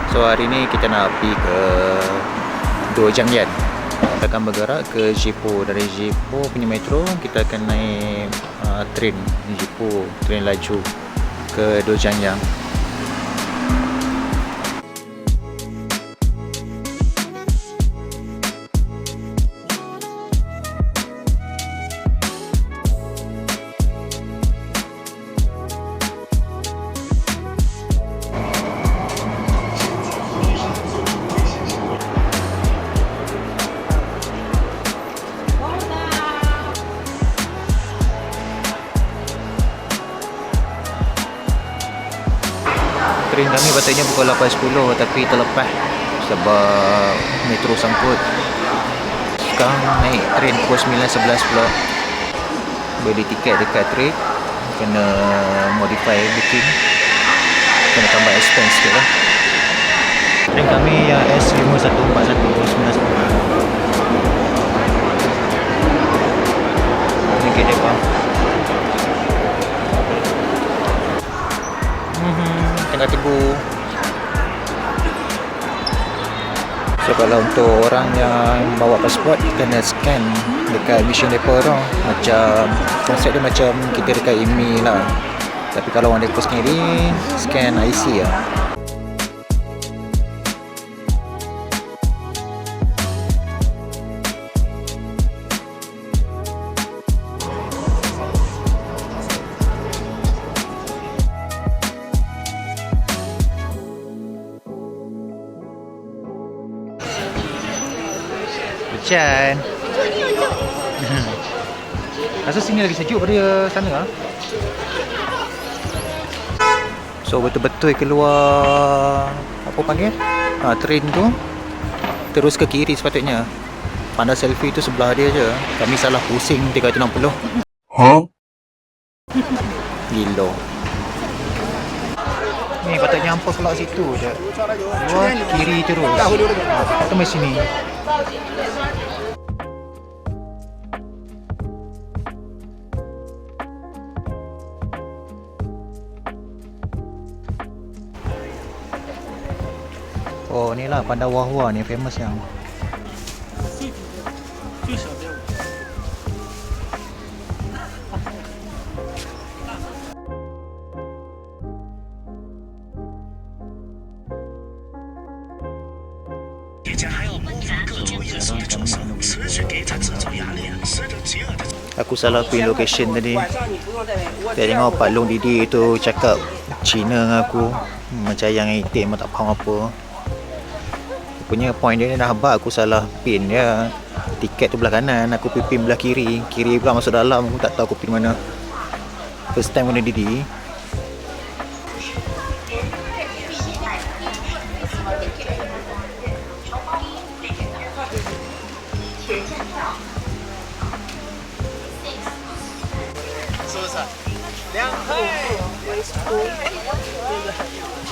So hari ni kita nak pergi ke Dojangyan. Kita akan bergerak ke Jipo. Dari Jipo punya metro kita akan naik train Jipo, train laju ke Dojangyan. Train kami patutnya pukul 8.10 tapi terlepas sebab metro sangkut. Sekarang naik train pukul 9.11 pula. Beli tiket dekat train, kena modify booking, kena tambah expense sikit lah. Train kami yang S5141 9.10. Ini gate depan. Tengah tunggu. So kalau untuk orang yang bawa pasport, kena scan dekat mission depo tu. Macam konsep dia macam kita dekat IMEI lah. Tapi kalau orang depo sendiri, scan IC lah. Hujan. Rasa sini lagi sejuk daripada sana lah. So betul-betul keluar apa panggil? Train tu terus ke kiri sepatutnya. Pandai selfie tu sebelah dia je. Kami salah pusing 360. Gila. Ni patutnya hampa keluar situ je. Keluar kiri terus. Atau mai sini. Oh, ni lah Panda Wahwa ni famous yang. Aku salah pin location tadi. Saya tengok Pak Long Didi tu cakap Cina dengan aku. Macam yang itik memang tak faham apa. Punya point dia dah habaq aku salah pin dia. Tiket tu belah kanan, aku pin belah kiri. Kiri pula masuk dalam, aku tak tahu aku pin mana. First time guna Didi.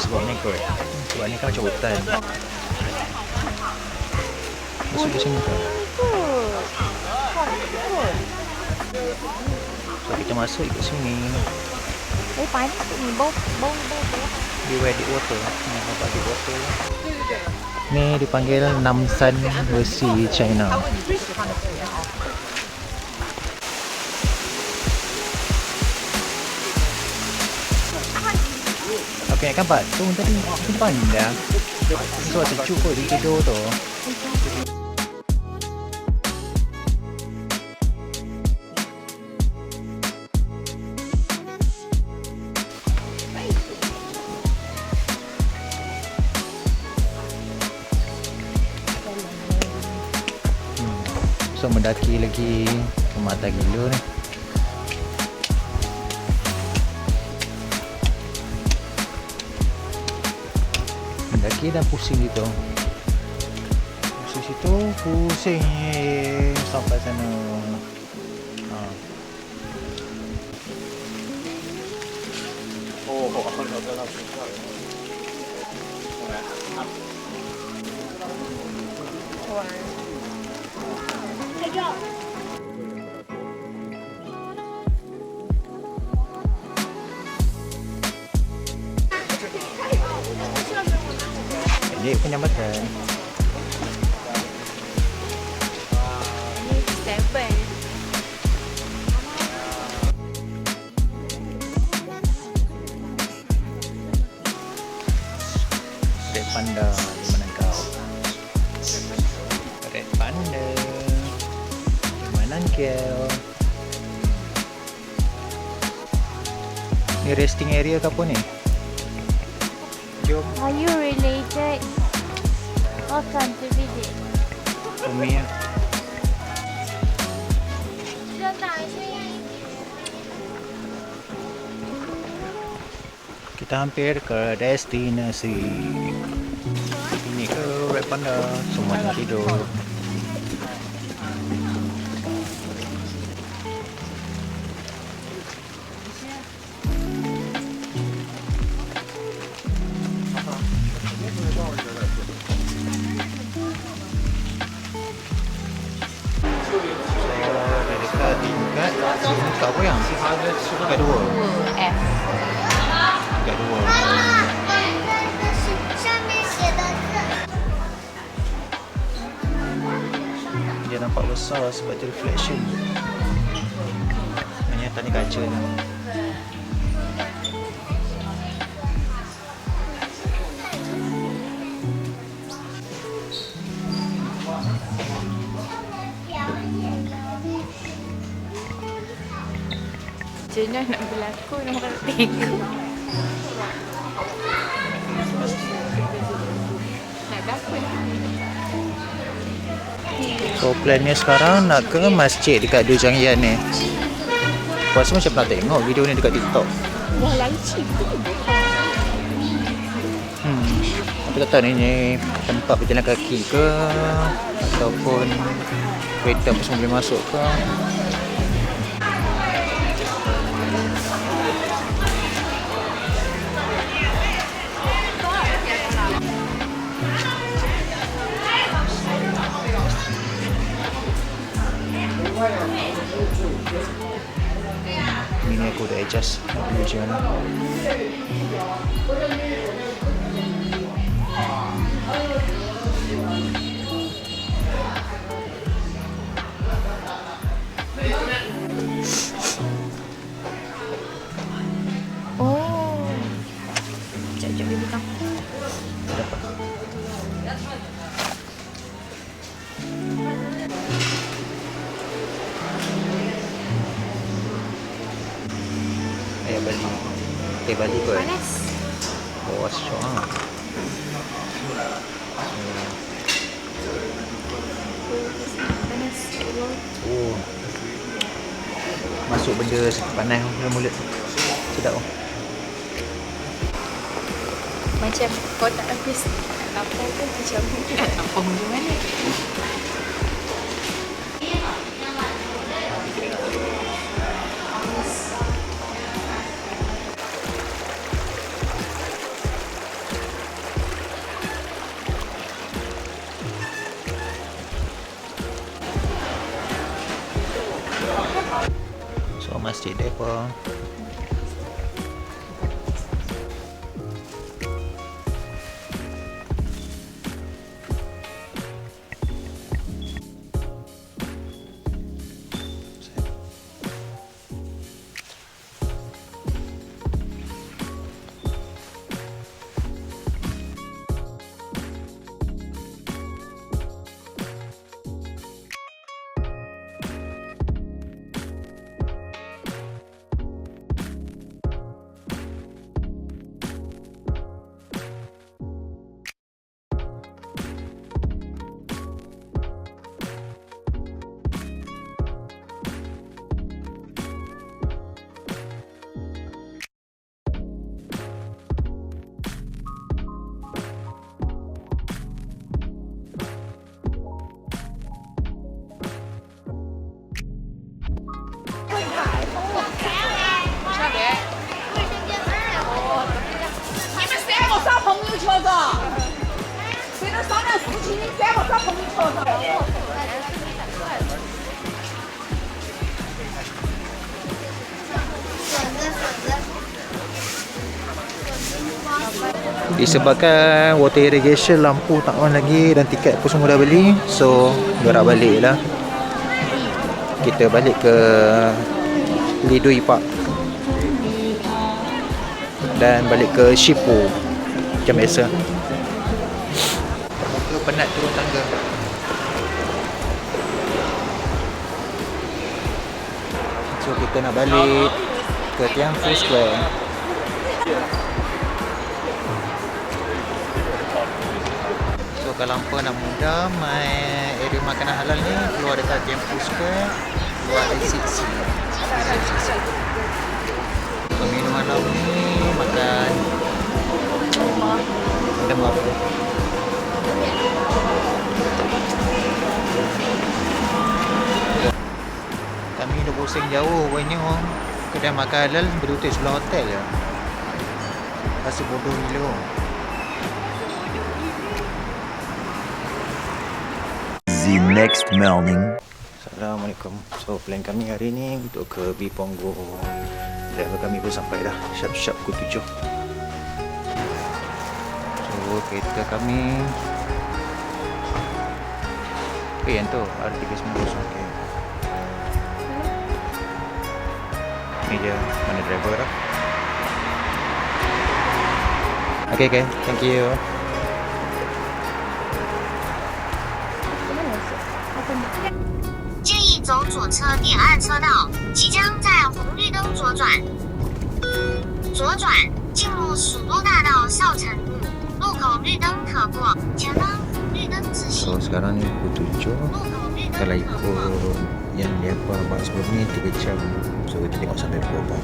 Sebab ni kot. Sebab ni kan macam hutan. Masuk ke sini kan? So kita masuk ikut sini. Panas ni, bau. Beware deep water. Nampak deep water. Ni dipanggil Namsan versi China. Aku ingatkan patung tadi. Itu pandang. So sejuk kot dia tidur tu. So mendaki lagi ke mata gila ni. Mendaki dah pusing gitu. Pusing situ, pusing sampai sana. bilik penyambatan. Ni 7. Red Panda di mana kau? Red Panda di mana kau? Ni resting area ke apa ni? Jom Are you related? Welcome to visit. Umi ya. Kita hampir ke destinasi. Ini ke Red Panda. Semua nak tidur. Dah dekat tingkat tingkat apa yang? Tingkat 2. F. Tingkat 2. 上面写的字。 Dia nampak besar sebab dia reflection. Nyata ni kaca ni. Macam nak berlakon orang tengok. Nak berlakon. So plannya sekarang nak ke masjid dekat Dua Janggian ni. Aku rasa macam pernah tengok video ni dekat TikTok. Dah lanci tu. Aku tak tahu ni tempat berjalan kaki ke ataupun kereta apa semua boleh masuk ke. Ini aku dah adjust dulu je lah. Oh. Sekejap dia buka. Ayah Bali. Teh Bali kot. Panas. Oh, syok lah. Panas. Oh. Masuk benda panas dalam mulut. Sedap oh. Macam kau tak habis lapar ke macam nak lapar macam mana? So masjid depa. Disebabkan water irrigation, lampu tak on lagi dan tiket pun semua dah beli. So gerak balik lah. Kita balik ke Lidui Park dan balik ke Shipu macam biasa. Muka penat turun tangga. So kita nak balik ke Tianfu Square. So kalau hampa nak mudah mai area makanan halal ni, keluar dekat Tianfu Square, keluar exit C. Minum malam ni makan dan apa? Kami dah pusing jauh banyak kedai makan halal berduduk sebelah hotel je. Rasa bodoh gila. The next morning. Assalamualaikum. So plan kami hari ni untuk ke Bipongo. Driver kami pun sampai dah. Sharp-sharp pukul 7. So kereta kami yang tu R390. Okay. Ni dia mana driver dah. Okay, thank you. 建议走左侧第2车道，即将在红绿灯左转。左转进入蜀都大道少城路，路口绿灯可过，前方红绿灯直行。 So sekarang ni pukul 7. Kalau ikut yang dia buat sebelum ni 3 jam. So kita tengok sampai berapa.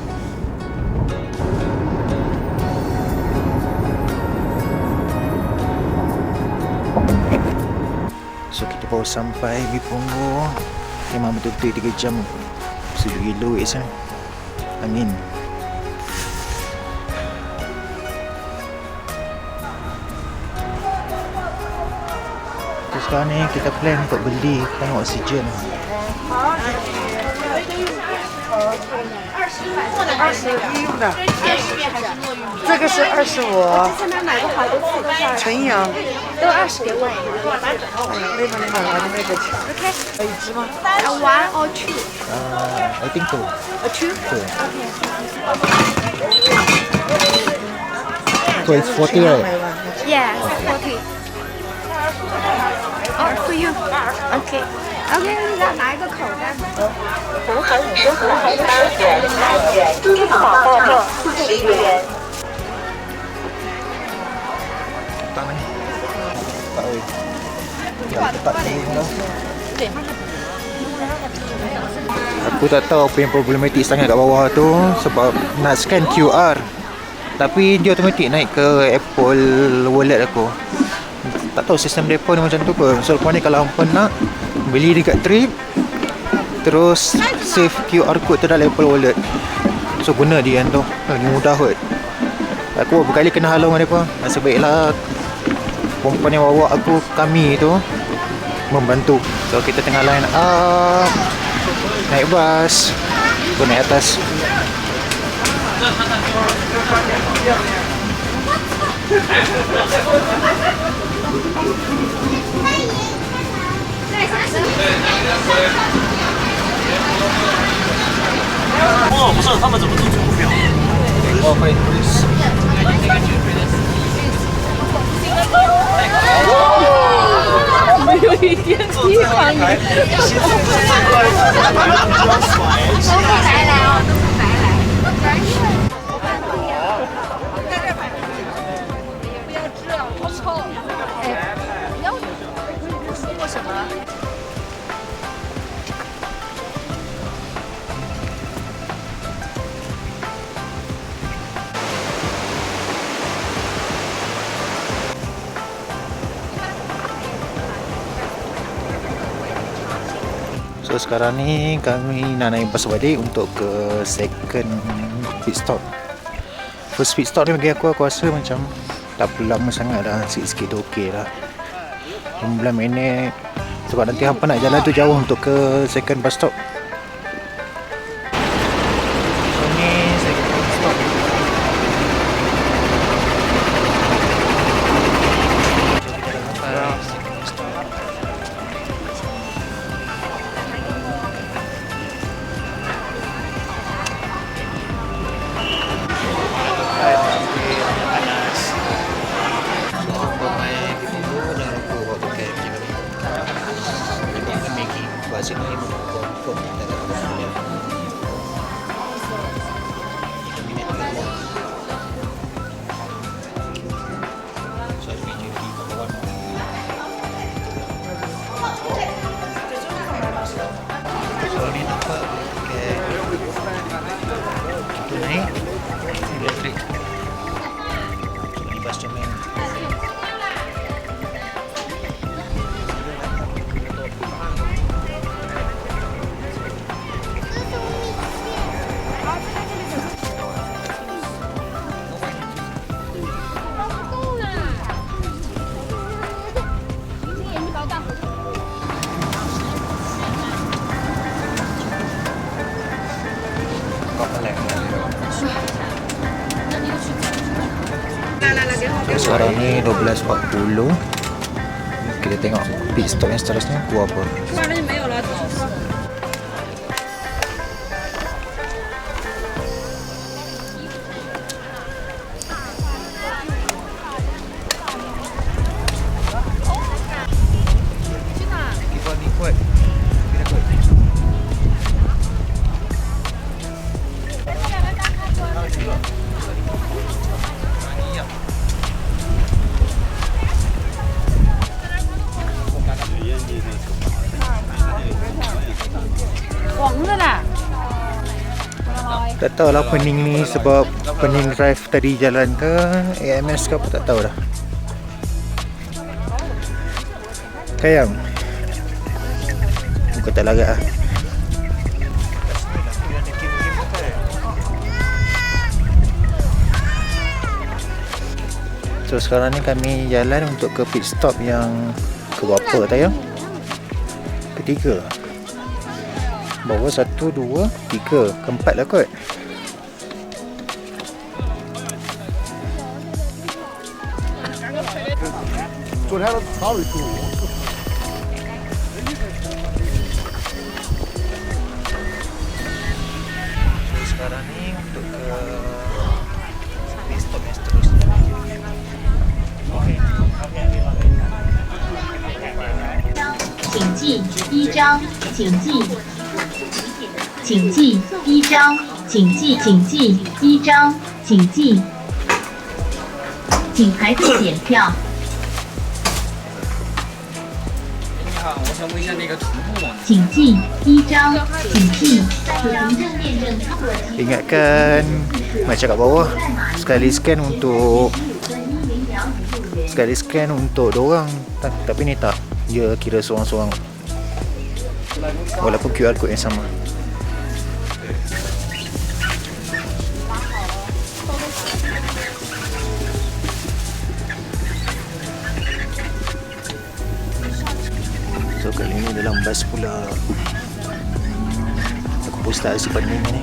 So kita baru sampai Bipongo. Memang betul-betul 3 jam. Sejuk gila Isam. Angin. So sekarang ni kita plan untuk beli tank oksigen. 21的，这个是25，纯阳，都20给我。那个买完的那个钱，一支吗？ One or two? I think so. Two? So it's 40 right? Yes, 40. Oh, for you. Okay. OK， 你再拿一个口袋。红海与深红海的10元，3元，机场到站41元。 Tak ni. Tak weh. Tak ni lah. Aku tak tahu apa yang problematik sangat kat bawah tu sebab nak scan QR tapi dia automatik naik ke Apple Wallet aku. Tak tahu sistem depa ni macam tu ke. So lepas ni kalau hampa nak beli dekat Trip terus save QR code tu dalam Apple Wallet. So guna dia kan tu. Lagi mudah kot. Aku berkali kena halau dengan mereka. Nasib baiklah perempuan yang bawa kami tu membantu. So kita tengah line up naik bas. Aku naik atas.哦，不是，他们怎么都出不了？Oh, fine, please. 有一点地方你。都不白来哦，都不白来。不要吃，好臭。哎，你要说过什么？ So sekarang ni kami nak naik bas balik untuk ke second pit stop. First pit stop ni bagi aku rasa macam tak perlu lama sangat dah, sikit-sikit tu okey lah. 15 minit sebab nanti hampa nak jalan tu jauh untuk ke second bus stop. So ni second pit stop. ni 12.40. Kita tengok pit stop yang seterusnya pukul apa. Tak tahulah pening ni sebab pening drive tadi jalan ke AMS ke apa, tak tahu dah. Kayang muka tak larat lah. So sekarang ni kami jalan untuk ke pit stop yang ke berapa tayang? Ketiga. Bawa 1, 2, 3, keempat lah kot. Sekarang ni untuk ke pit stop yang seterusnya. Okay. 请记一张，请记，请记一张，请记，请记一张，请记，请排队检票。请记一张，请记，可凭证验证超额提款。 Ingatkan macam kat bawah, sekali scan untuk dorang, tapi ni tak, dia kira seorang-seorang walaupun QR code yang sama. So kali ni dalam bas pula. Aku pun start rasa pening ni.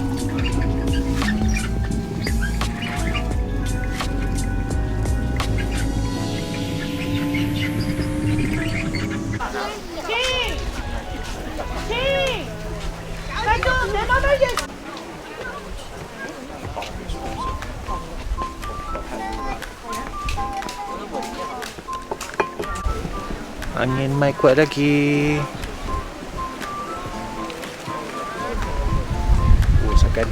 Angin mai kuat lagi. Oh, sakan.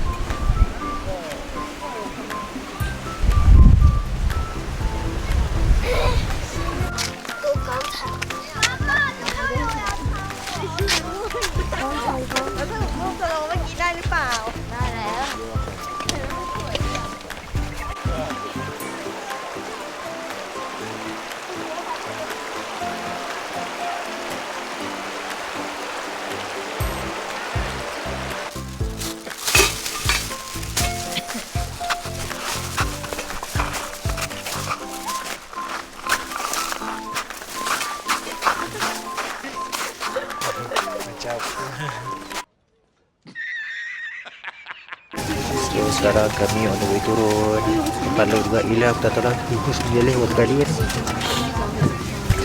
So sekarang kami on the way turun. Kepala juga gila, aku tak tahu lah. Gugus menjelih buat kali kan.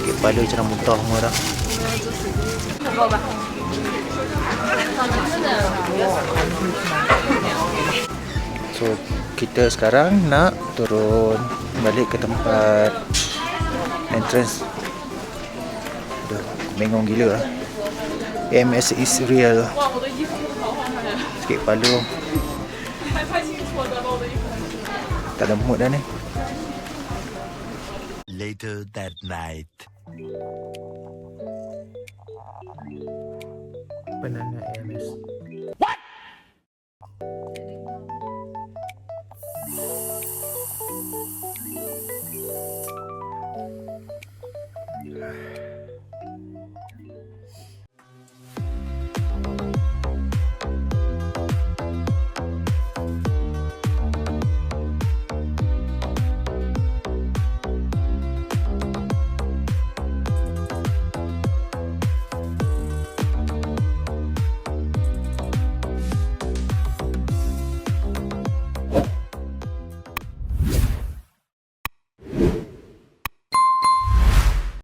Kepala macam nak muntah semua dah. So kita sekarang nak turun balik ke tempat entrance. Aduh, aku bengong gila lah. AMS is real. Sikit kepala. Tak ada mood dah ni. Later that night. Banana AMS.